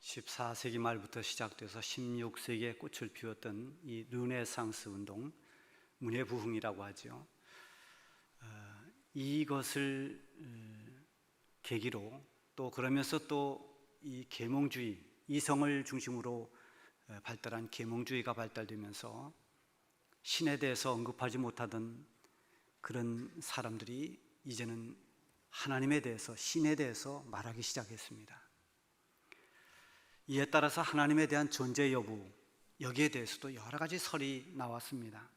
14세기 말부터 시작돼서 16세기에 꽃을 피웠던 이 르네상스 운동, 문예부흥이라고 하죠. 이것을 계기로 또 그러면서 또 이 계몽주의, 이성을 중심으로 발달한 계몽주의가 발달되면서 신에 대해서 언급하지 못하던 그런 사람들이 이제는 하나님에 대해서, 신에 대해서 말하기 시작했습니다. 이에 따라서 하나님에 대한 존재 여부, 여기에 대해서도 여러 가지 설이 나왔습니다.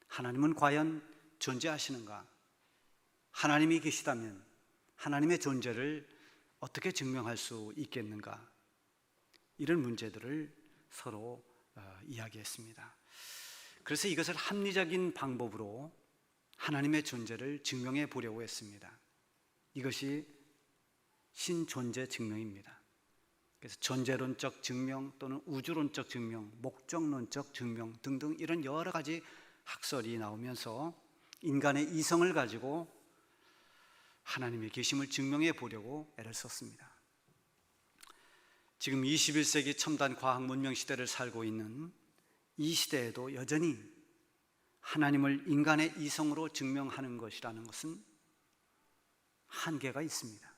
하나님은 과연 존재하시는가? 하나님이 계시다면 하나님의 존재를 어떻게 증명할 수 있겠는가? 이런 문제들을 서로 이야기했습니다. 그래서 이것을 합리적인 방법으로 하나님의 존재를 증명해 보려고 했습니다. 이것이 신존재 증명입니다. 그래서 존재론적 증명 또는 우주론적 증명, 목적론적 증명 등등 이런 여러 가지 학설이 나오면서 인간의 이성을 가지고 하나님의 계심을 증명해 보려고 애를 썼습니다. 지금 21세기 첨단 과학 문명 시대를 살고 있는 이 시대에도 여전히 하나님을 인간의 이성으로 증명하는 것이라는 것은 한계가 있습니다.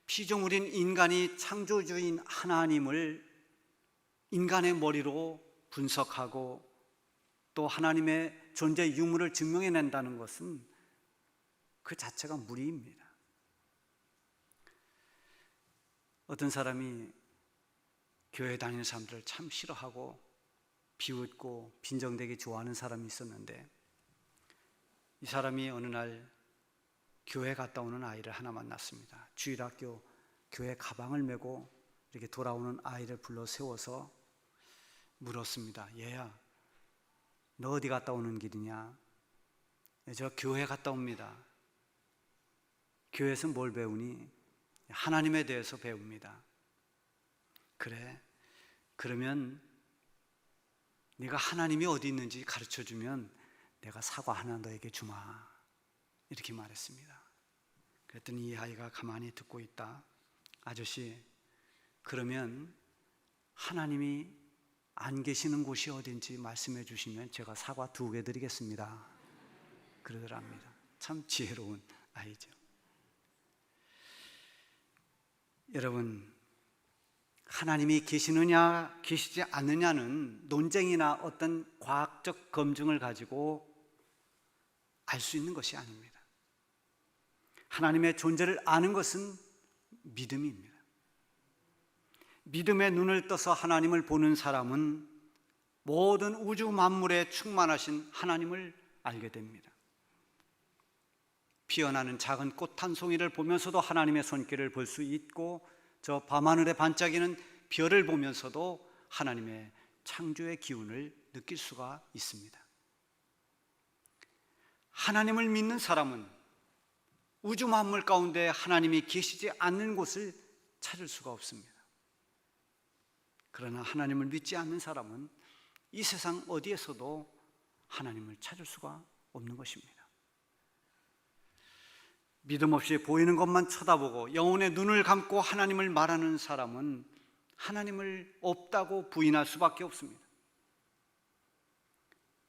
피조물인 인간이 창조주인 하나님을 인간의 머리로 분석하고 또 하나님의 존재 유무를 증명해낸다는 것은 그 자체가 무리입니다. 어떤 사람이 교회 다니는 사람들을 참 싫어하고 비웃고 빈정대기 좋아하는 사람이 있었는데, 이 사람이 어느 날 교회 갔다 오는 아이를 하나 만났습니다. 주일학교 교회 가방을 메고 이렇게 돌아오는 아이를 불러 세워서 물었습니다. 얘야, 너 어디 갔다 오는 길이냐? 저 교회 갔다 옵니다. 교회에서 뭘 배우니? 하나님에 대해서 배웁니다. 그래, 그러면 네가 하나님이 어디 있는지 가르쳐주면 내가 사과 하나 너에게 주마, 이렇게 말했습니다. 그랬더니 이 아이가 가만히 듣고 있다. 아저씨, 그러면 하나님이 안 계시는 곳이 어딘지 말씀해 주시면 제가 사과 2개 드리겠습니다, 그러더랍니다. 참 지혜로운 아이죠. 여러분, 하나님이 계시느냐 계시지 않느냐는 논쟁이나 어떤 과학적 검증을 가지고 알 수 있는 것이 아닙니다. 하나님의 존재를 아는 것은 믿음입니다. 믿음의 눈을 떠서 하나님을 보는 사람은 모든 우주 만물에 충만하신 하나님을 알게 됩니다. 피어나는 작은 꽃 한 송이를 보면서도 하나님의 손길을 볼 수 있고, 저 밤하늘에 반짝이는 별을 보면서도 하나님의 창조의 기운을 느낄 수가 있습니다. 하나님을 믿는 사람은 우주 만물 가운데 하나님이 계시지 않는 곳을 찾을 수가 없습니다. 그러나 하나님을 믿지 않는 사람은 이 세상 어디에서도 하나님을 찾을 수가 없는 것입니다. 믿음 없이 보이는 것만 쳐다보고 영혼의 눈을 감고 하나님을 말하는 사람은 하나님을 없다고 부인할 수밖에 없습니다.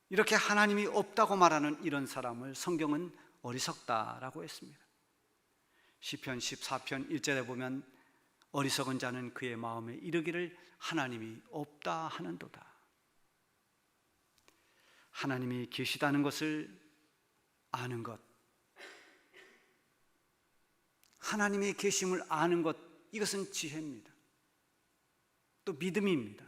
이렇게 하나님이 없다고 말하는 이런 사람을 성경은 어리석다라고 했습니다. 시편 14편 1절에 보면 어리석은 자는 그의 마음에 이르기를 하나님이 없다 하는도다. 하나님이 계시다는 것을 아는 것, 하나님의 계심을 아는 것, 이것은 지혜입니다. 또 믿음입니다.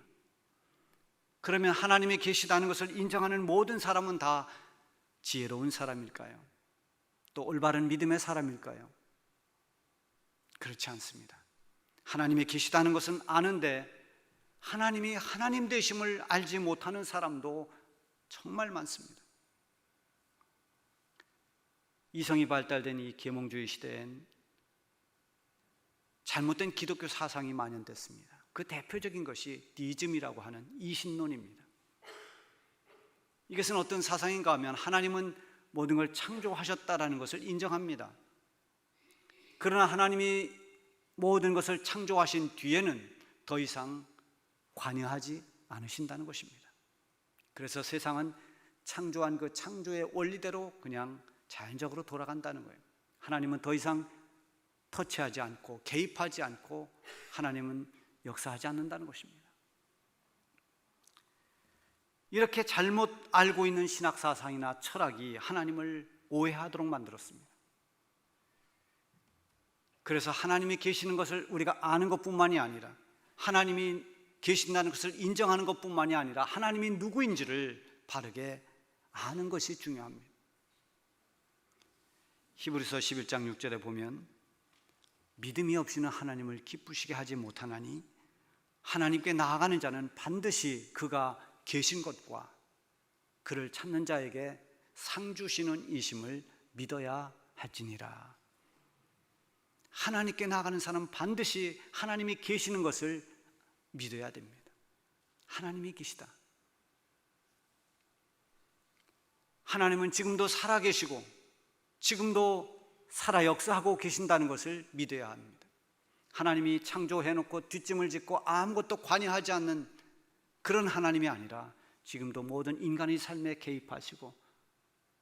그러면 하나님이 계시다는 것을 인정하는 모든 사람은 다 지혜로운 사람일까요? 또 올바른 믿음의 사람일까요? 그렇지 않습니다. 하나님이 계시다는 것은 아는데 하나님이 하나님 되심을 알지 못하는 사람도 정말 많습니다. 이성이 발달된 이 계몽주의 시대엔 잘못된 기독교 사상이 만연됐습니다. 그 대표적인 것이 디즘이라고 하는 이신론입니다. 이것은 어떤 사상인가 하면 하나님은 모든 걸 창조하셨다라는 것을 인정합니다. 그러나 하나님이 모든 것을 창조하신 뒤에는 더 이상 관여하지 않으신다는 것입니다. 그래서 세상은 창조한 그 창조의 원리대로 그냥 자연적으로 돌아간다는 거예요. 하나님은 더 이상 터치하지 않고 개입하지 않고 하나님은 역사하지 않는다는 것입니다. 이렇게 잘못 알고 있는 신학사상이나 철학이 하나님을 오해하도록 만들었습니다. 그래서 하나님이 계시는 것을 우리가 아는 것뿐만이 아니라 하나님이 계신다는 것을 인정하는 것뿐만이 아니라 하나님이 누구인지를 바르게 아는 것이 중요합니다. 히브리서 11장 6절에 보면 믿음이 없이는 하나님을 기쁘시게 하지 못하나니 하나님께 나아가는 자는 반드시 그가 계신 것과 그를 찾는 자에게 상 주시는 이심을 믿어야 할지니라. 하나님께 나아가는 사람은 반드시 하나님이 계시는 것을 믿어야 됩니다. 하나님이 계시다. 하나님은 지금도 살아계시고 지금도 살아 역사하고 계신다는 것을 믿어야 합니다. 하나님이 창조해놓고 뒷짐을 짓고 아무것도 관여하지 않는 그런 하나님이 아니라 지금도 모든 인간의 삶에 개입하시고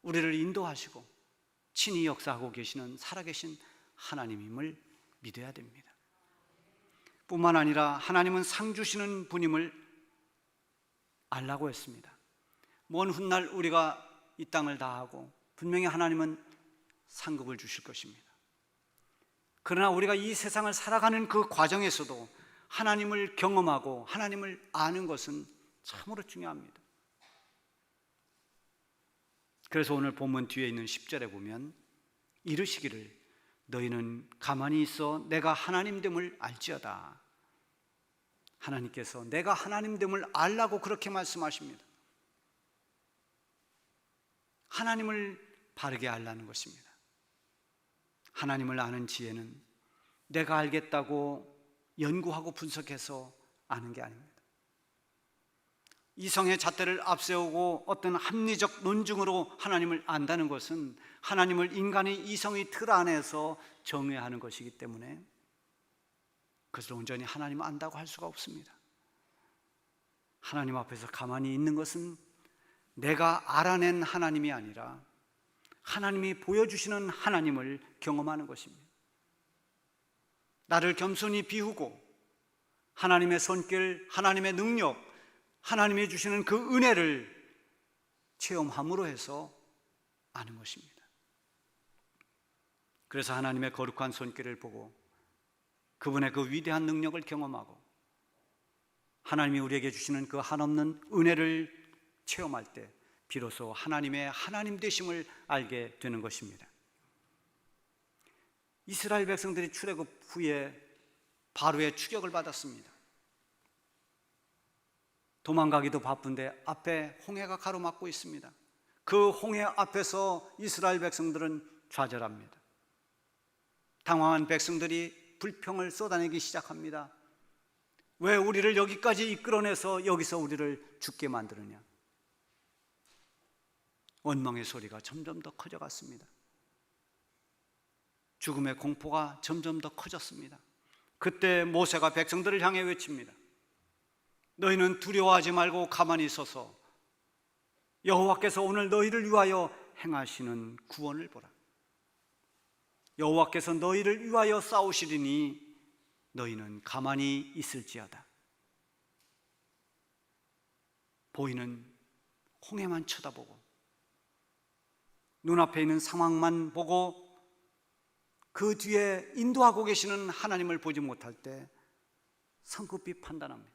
우리를 인도하시고 친히 역사하고 계시는 살아계신 하나님임을 믿어야 됩니다. 뿐만 아니라 하나님은 상 주시는 분임을 알라고 했습니다. 먼 훗날 우리가 이 땅을 다하고 분명히 하나님은 상급을 주실 것입니다. 그러나 우리가 이 세상을 살아가는 그 과정에서도 하나님을 경험하고 하나님을 아는 것은 참으로 중요합니다. 그래서 오늘 본문 뒤에 있는 10절에 보면 이르시기를 너희는 가만히 있어 내가 하나님됨을 알지어다. 하나님께서 내가 하나님됨을 알라고 그렇게 말씀하십니다. 하나님을 바르게 알라는 것입니다. 하나님을 아는 지혜는 내가 알겠다고 연구하고 분석해서 아는 게 아닙니다. 이성의 잣대를 앞세우고 어떤 합리적 논증으로 하나님을 안다는 것은 하나님을 인간의 이성의 틀 안에서 정의하는 것이기 때문에 그것을 온전히 하나님을 안다고 할 수가 없습니다. 하나님 앞에서 가만히 있는 것은 내가 알아낸 하나님이 아니라 하나님이 보여주시는 하나님을 경험하는 것입니다. 나를 겸손히 비우고 하나님의 손길, 하나님의 능력, 하나님이 주시는 그 은혜를 체험함으로 해서 아는 것입니다. 그래서 하나님의 거룩한 손길을 보고 그분의 그 위대한 능력을 경험하고 하나님이 우리에게 주시는 그 한없는 은혜를 체험할 때 비로소 하나님의 하나님 되심을 알게 되는 것입니다. 이스라엘 백성들이 출애굽 후에 바로의 추격을 받았습니다. 도망가기도 바쁜데 앞에 홍해가 가로막고 있습니다. 그 홍해 앞에서 이스라엘 백성들은 좌절합니다. 당황한 백성들이 불평을 쏟아내기 시작합니다. 왜 우리를 여기까지 이끌어내서 여기서 우리를 죽게 만드느냐? 원망의 소리가 점점 더 커져갔습니다. 죽음의 공포가 점점 더 커졌습니다. 그때 모세가 백성들을 향해 외칩니다. 너희는 두려워하지 말고 가만히 서서 여호와께서 오늘 너희를 위하여 행하시는 구원을 보라. 여호와께서 너희를 위하여 싸우시리니 너희는 가만히 있을지어다. 보이는 홍해만 쳐다보고 눈앞에 있는 상황만 보고 그 뒤에 인도하고 계시는 하나님을 보지 못할 때 성급히 판단합니다.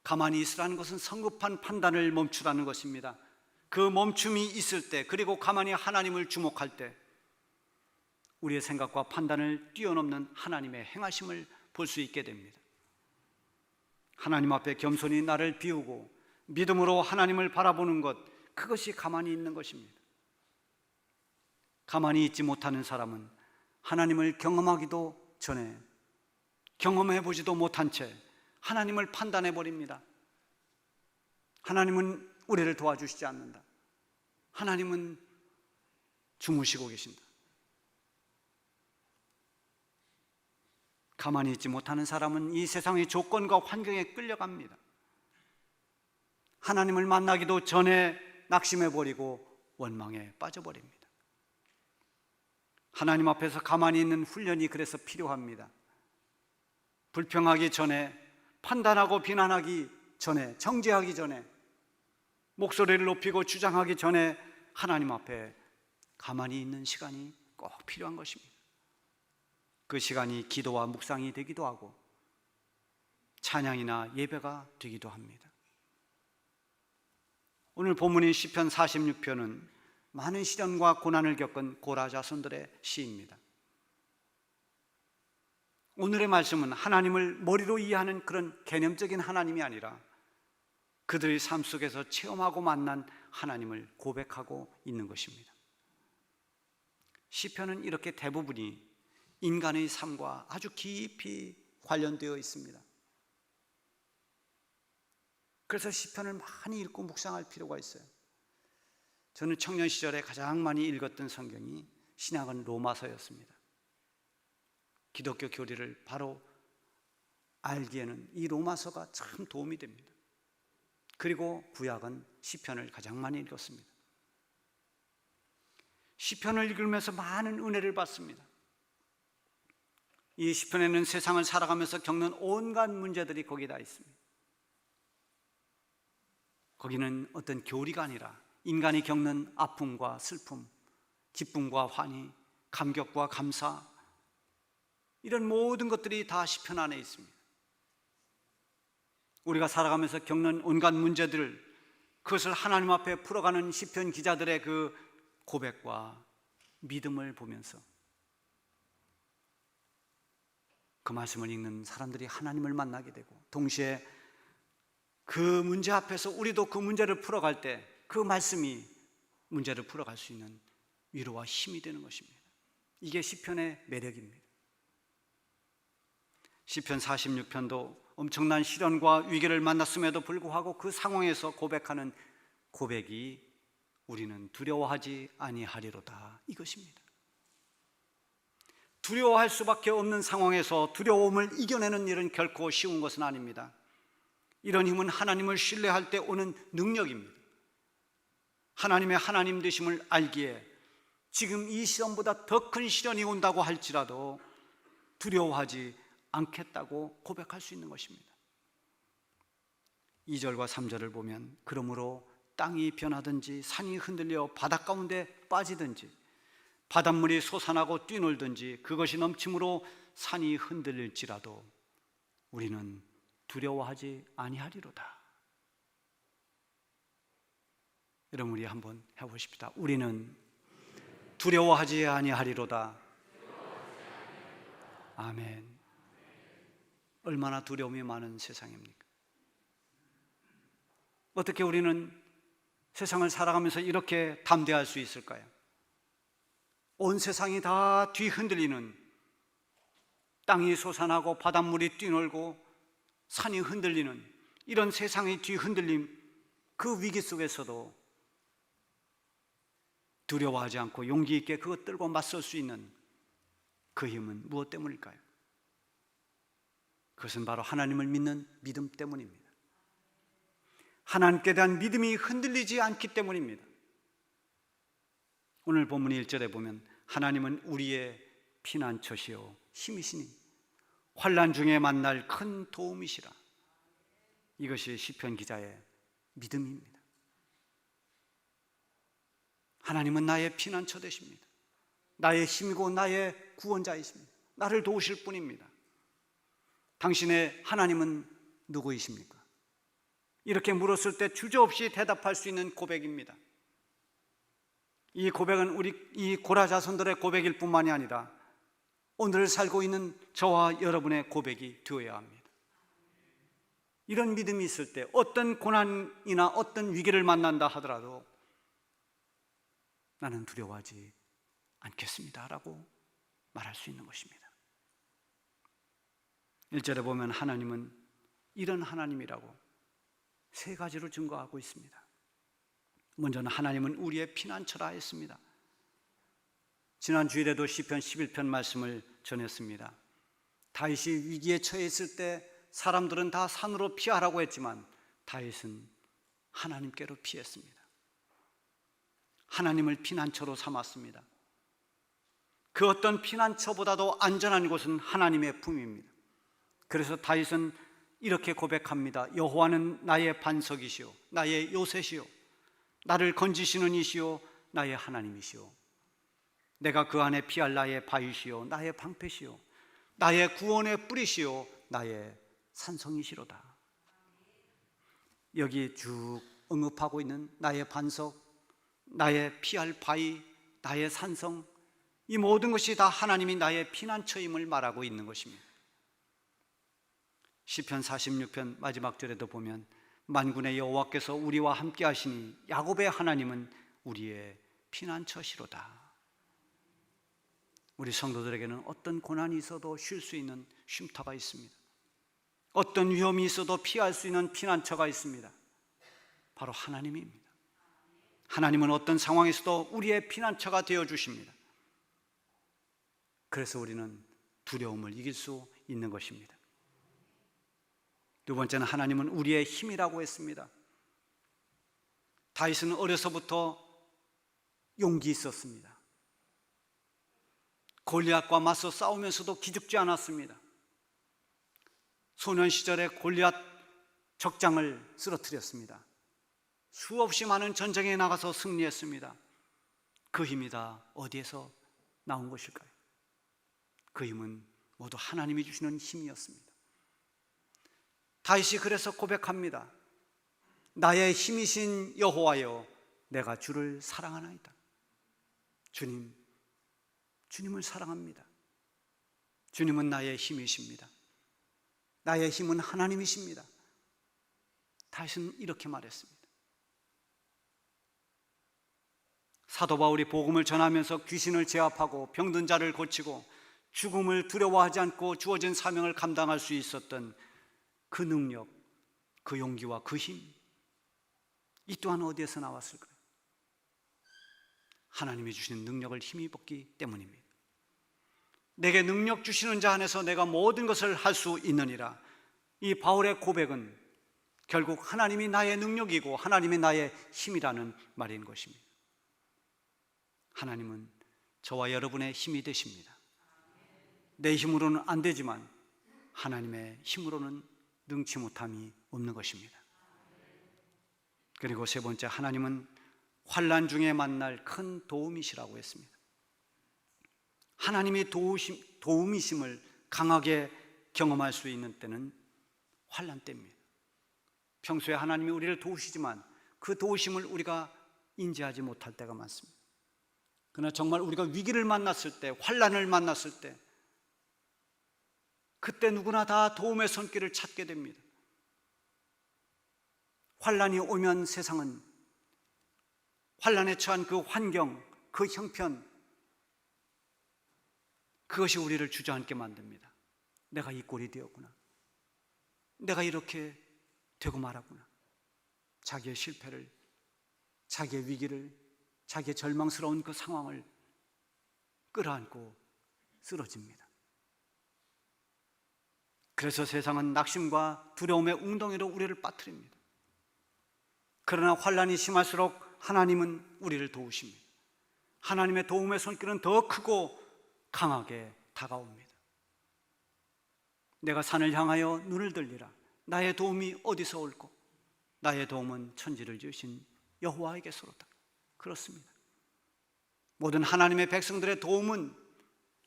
가만히 있으라는 것은 성급한 판단을 멈추라는 것입니다. 그 멈춤이 있을 때, 그리고 가만히 하나님을 주목할 때 우리의 생각과 판단을 뛰어넘는 하나님의 행하심을 볼 수 있게 됩니다. 하나님 앞에 겸손히 나를 비우고 믿음으로 하나님을 바라보는 것, 그것이 가만히 있는 것입니다. 가만히 있지 못하는 사람은 하나님을 경험하기도 전에 경험해 보지도 못한 채 하나님을 판단해 버립니다. 하나님은 우리를 도와주시지 않는다. 하나님은 주무시고 계신다. 가만히 있지 못하는 사람은 이 세상의 조건과 환경에 끌려갑니다. 하나님을 만나기도 전에 낙심해버리고 원망에 빠져버립니다. 하나님 앞에서 가만히 있는 훈련이 그래서 필요합니다. 불평하기 전에, 판단하고 비난하기 전에, 정죄하기 전에, 목소리를 높이고 주장하기 전에 하나님 앞에 가만히 있는 시간이 꼭 필요한 것입니다. 그 시간이 기도와 묵상이 되기도 하고 찬양이나 예배가 되기도 합니다. 오늘 본문인 시편 46편은 많은 시련과 고난을 겪은 고라 자손들의 시입니다. 오늘의 말씀은 하나님을 머리로 이해하는 그런 개념적인 하나님이 아니라 그들의 삶 속에서 체험하고 만난 하나님을 고백하고 있는 것입니다. 시편은 이렇게 대부분이 인간의 삶과 아주 깊이 관련되어 있습니다. 그래서 시편을 많이 읽고 묵상할 필요가 있어요. 저는 청년 시절에 가장 많이 읽었던 성경이 신약은 로마서였습니다. 기독교 교리를 바로 알기에는 이 로마서가 참 도움이 됩니다. 그리고 구약은 시편을 가장 많이 읽었습니다. 시편을 읽으면서 많은 은혜를 받습니다. 이 시편에는 세상을 살아가면서 겪는 온갖 문제들이 거기 다 있습니다. 거기는 어떤 교리가 아니라 인간이 겪는 아픔과 슬픔, 기쁨과 환희, 감격과 감사, 이런 모든 것들이 다 시편 안에 있습니다. 우리가 살아가면서 겪는 온갖 문제들, 그것을 하나님 앞에 풀어가는 시편 기자들의 그 고백과 믿음을 보면서 그 말씀을 읽는 사람들이 하나님을 만나게 되고, 동시에 그 문제 앞에서 우리도 그 문제를 풀어갈 때 그 말씀이 문제를 풀어갈 수 있는 위로와 힘이 되는 것입니다. 이게 시편의 매력입니다. 시편 46편도 엄청난 시련과 위기를 만났음에도 불구하고 그 상황에서 고백하는 고백이 우리는 두려워하지 아니하리로다, 이것입니다. 두려워할 수밖에 없는 상황에서 두려움을 이겨내는 일은 결코 쉬운 것은 아닙니다. 이런 힘은 하나님을 신뢰할 때 오는 능력입니다. 하나님의 하나님 되심을 알기에 지금 이 시련보다 더 큰 시련이 온다고 할지라도 두려워하지 않겠다고 고백할 수 있는 것입니다. 2절과 3절을 보면 그러므로 땅이 변하든지 산이 흔들려 바닷 가운데 빠지든지 바닷물이 솟아나고 뛰놀든지 그것이 넘침으로 산이 흔들릴지라도 우리는 두려워하지 아니하리로다. 여러분, 우리 한번 해보십시다. 우리는 두려워하지 아니하리로다. 아멘. 얼마나 두려움이 많은 세상입니까? 어떻게 우리는 세상을 살아가면서 이렇게 담대할 수 있을까요? 온 세상이 다 뒤흔들리는, 땅이 솟아나고 바닷물이 뛰놀고 산이 흔들리는 이런 세상의 뒤흔들림, 그 위기 속에서도 두려워하지 않고 용기 있게 그것들과 맞설 수 있는 그 힘은 무엇 때문일까요? 그것은 바로 하나님을 믿는 믿음 때문입니다. 하나님께 대한 믿음이 흔들리지 않기 때문입니다. 오늘 본문 1절에 보면 하나님은 우리의 피난처시요 힘이시니 환난 중에 만날 큰 도움이시라. 이것이 시편 기자의 믿음입니다. 하나님은 나의 피난처 되십니다. 나의 힘이고 나의 구원자이십니다. 나를 도우실 분입니다. 당신의 하나님은 누구이십니까? 이렇게 물었을 때 주저없이 대답할 수 있는 고백입니다. 이 고백은 이 고라 자손들의 고백일 뿐만이 아니라 오늘 살고 있는 저와 여러분의 고백이 되어야 합니다. 이런 믿음이 있을 때 어떤 고난이나 어떤 위기를 만난다 하더라도 나는 두려워하지 않겠습니다 라고 말할 수 있는 것입니다. 1절에 보면 하나님은 이런 하나님이라고 세 가지로 증거하고 있습니다. 먼저는 하나님은 우리의 피난처라 했습니다. 지난 주일에도 시편 11편 말씀을 전했습니다. 다윗이 위기에 처해 있을 때 사람들은 다 산으로 피하라고 했지만 다윗은 하나님께로 피했습니다. 하나님을 피난처로 삼았습니다. 그 어떤 피난처보다도 안전한 곳은 하나님의 품입니다. 그래서 다윗은 이렇게 고백합니다. 여호와는 나의 반석이시오, 나의 요새시오, 나를 건지시는 이시오, 나의 하나님이시오. 내가 그 안에 피할 나의 바위시오, 나의 방패시오, 나의 구원의 뿌리시오, 나의 산성이시로다. 여기 쭉 언급하고 있는 나의 반석, 나의 피할 바위, 나의 산성, 이 모든 것이 다 하나님이 나의 피난처임을 말하고 있는 것입니다. 시편 46편 마지막 절에도 보면 만군의 여호와께서 우리와 함께 하시니 야곱의 하나님은 우리의 피난처시로다. 우리 성도들에게는 어떤 고난이 있어도 쉴 수 있는 쉼터가 있습니다. 어떤 위험이 있어도 피할 수 있는 피난처가 있습니다. 바로 하나님입니다. 하나님은 어떤 상황에서도 우리의 피난처가 되어 주십니다. 그래서 우리는 두려움을 이길 수 있는 것입니다. 두 번째는 하나님은 우리의 힘이라고 했습니다. 다윗은 어려서부터 용기 있었습니다. 골리앗과 맞서 싸우면서도 기죽지 않았습니다. 소년 시절에 골리앗 적장을 쓰러뜨렸습니다. 수없이 많은 전쟁에 나가서 승리했습니다. 그 힘이 다 어디에서 나온 것일까요? 그 힘은 모두 하나님이 주시는 힘이었습니다. 다윗이 그래서 고백합니다. 나의 힘이신 여호와여, 내가 주를 사랑하나이다. 주님을 사랑합니다. 주님은 나의 힘이십니다. 나의 힘은 하나님이십니다. 다윗은 이렇게 말했습니다. 사도 바울이 복음을 전하면서 귀신을 제압하고 병든 자를 고치고 죽음을 두려워하지 않고 주어진 사명을 감당할 수 있었던 그 능력, 그 용기와 그 힘, 이 또한 어디에서 나왔을까요? 하나님이 주시는 능력을 힘입었기 때문입니다. 내게 능력 주시는 자 안에서 내가 모든 것을 할 수 있느니라. 이 바울의 고백은 결국 하나님이 나의 능력이고 하나님이 나의 힘이라는 말인 것입니다. 하나님은 저와 여러분의 힘이 되십니다. 내 힘으로는 안 되지만 하나님의 힘으로는 능치 못함이 없는 것입니다. 그리고 세 번째, 하나님은 환난 중에 만날 큰 도움이시라고 했습니다. 하나님의 도움이심을 강하게 경험할 수 있는 때는 환난 때입니다. 평소에 하나님이 우리를 도우시지만 그 도우심을 우리가 인지하지 못할 때가 많습니다. 그러나 정말 우리가 위기를 만났을 때, 환난을 만났을 때, 그때 누구나 다 도움의 손길을 찾게 됩니다. 환난이 오면 세상은 환난에 처한 그 환경, 그 형편, 그것이 우리를 주저앉게 만듭니다. 내가 이 꼴이 되었구나, 내가 이렇게 되고 말았구나. 자기의 실패를, 자기의 위기를, 자기의 절망스러운 그 상황을 끌어안고 쓰러집니다. 그래서 세상은 낙심과 두려움의 웅덩이로 우리를 빠뜨립니다. 그러나 환난이 심할수록 하나님은 우리를 도우십니다. 하나님의 도움의 손길은 더 크고 강하게 다가옵니다. 내가 산을 향하여 눈을 들리라. 나의 도움이 어디서 올꼬? 나의 도움은 천지를 지으신 여호와에게서로다. 그렇습니다. 모든 하나님의 백성들의 도움은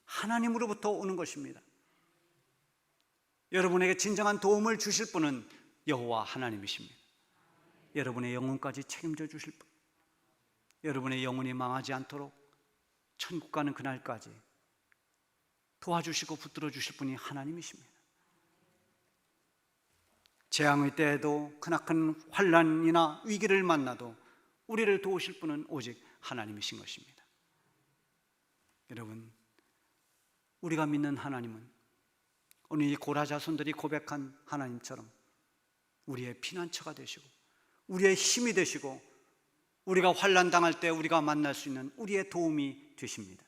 하나님으로부터 오는 것입니다. 여러분에게 진정한 도움을 주실 분은 여호와 하나님이십니다. 여러분의 영혼까지 책임져 주실 분, 여러분의 영혼이 망하지 않도록 천국 가는 그날까지 도와주시고 붙들어 주실 분이 하나님이십니다. 재앙의 때에도 크나큰 환난이나 위기를 만나도 우리를 도우실 분은 오직 하나님이신 것입니다. 여러분, 우리가 믿는 하나님은 오늘 이 고라 자손들이 고백한 하나님처럼 우리의 피난처가 되시고 우리의 힘이 되시고 우리가 환난 당할 때 우리가 만날 수 있는 우리의 도움이 되십니다.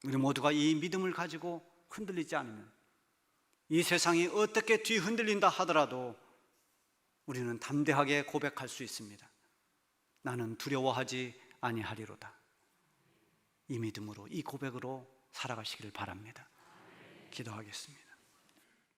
우리 모두가 이 믿음을 가지고 흔들리지 않으면, 이 세상이 어떻게 뒤흔들린다 하더라도 우리는 담대하게 고백할 수 있습니다. 나는 두려워하지 아니하리로다. 이 믿음으로, 이 고백으로 살아가시기를 바랍니다. 기도하겠습니다.